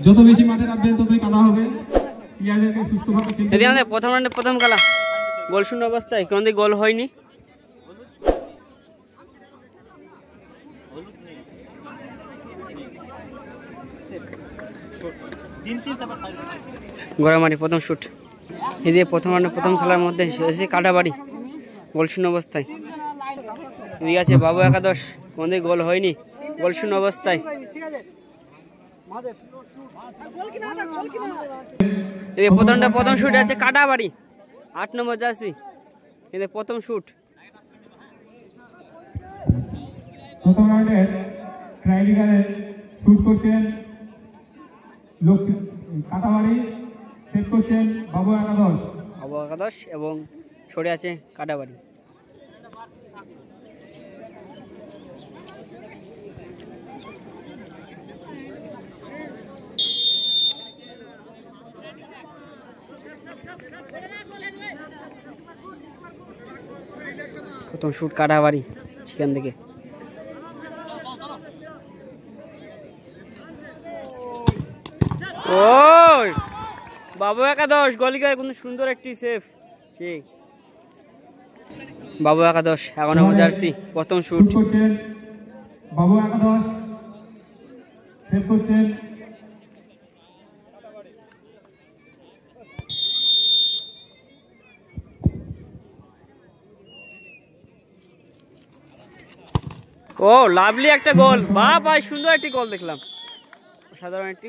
যত বেশি মাঠে নামবেন ততই কাদা হবে। প্লেয়ারদেরকে সুস্থভাবে খেলতে এদিকে আমাদের প্রথম রাউন্ডে প্রথম খেলা, গোল শূন্য অবস্থায়, কোন দিকে গোল হয়নি। গড়ামারি প্রথম শুট। এদিকে প্রথম রাউন্ডে প্রথম খেলার মধ্যে এসেছে কাটাবাড়ি, গোল শূন্য অবস্থায়। এদিকে আছে বাবু একাদশ, কোন দিকে গোল হয়নি, গোল শূন্য অবস্থায়। এদিকে প্রথম শুট আছে কাটাবাড়ি, 8 নম্বর জার্সি। এদিকে প্রথম শুট। প্রথম রাউন্ডে ট্রাইলিগারে শুট করছেন কাটাবাড়ি, সেট করছেন বাবু একাদশ এবং সরে আছে কাটাবাড়ি। প্রথম শুট কাটাবাড়ি, সেখান থেকে ও বাবু একাদশ গলিকায় কোন সুন্দর একটি সেফ। ঠিক, বাবু একাদশ 11 নম্বর জার্সি, প্রথম শুট। বাবু একাদশ সেভ করছেন ও লাভলি একটা গোল, বাহ ভাই সুন্দর একটি গোল দেখলাম, সাধারণ একটি।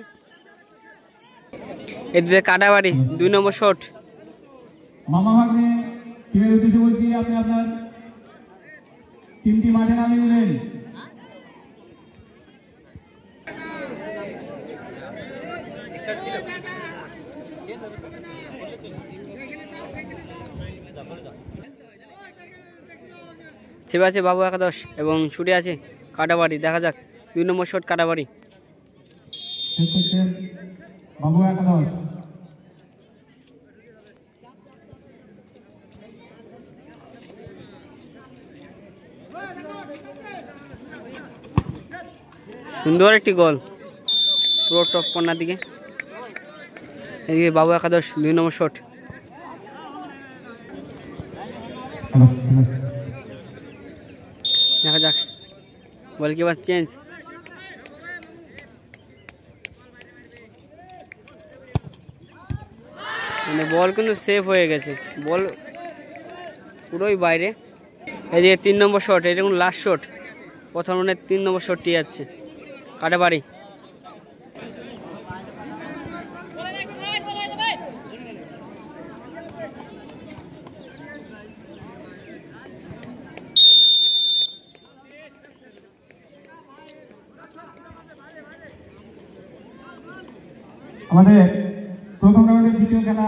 এদিকে কাটাবাড়ি 2 নম্বর শট। মামা ভাগ্নে টিমের উদ্দেশ্যে বলছি, আপনি আপনার টিমটি মাঠে নামিয়ে দিলেন। ছেবে আছে বাবু একাদশ এবং ছুটে আছে কাটাবাড়ি। দেখা যাক 2 নম্বর শট কাটাবাড়ি। বাবু একাদশ সুন্দর একটি গোল, পুরো টপ কর্নার দিকে। এদিকে বাবু একাদশ 2 নম্বর শট। দেখা যাক, গোলকিপার চেঞ্জ। মানে বল কিন্তু সেফ হয়ে গেছে, বল পুরোই বাইরে। এদিকে 3 নম্বর শট, এটা কিন্তু লাস্ট শট। প্রথম রাউন্ডে 3 নম্বর শটটি যাচ্ছে কাটাবাড়ি। আমাদের প্রথম রাউন্ডের দ্বিতীয় খেলা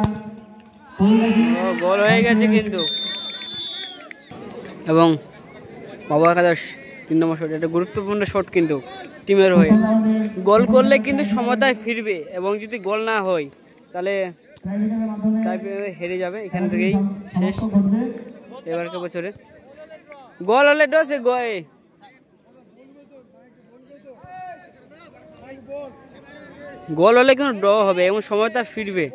গোল হয়ে গেছে কিন্তু, এবং বাবু একাদশ 3 নম্বর শট। এটা গুরুত্বপূর্ণ শট কিন্তু টিমের হয়ে। গোল করলে কিন্তু সমতায় ফিরবে, এবং যদি গোল না হয় তাহলে হেরে যাবে। এখান থেকেই শেষ এবারকার বছরে। গোল হলে ডসে গয়ে, গোল হলে কিন্তু ড্র হবে এবং সময়টা ফিরবে।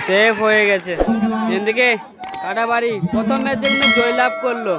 সেফ হয়ে গেছে। এদিকে কাটাবাড়ি প্রথম ম্যাচে জয়লাভ করলো।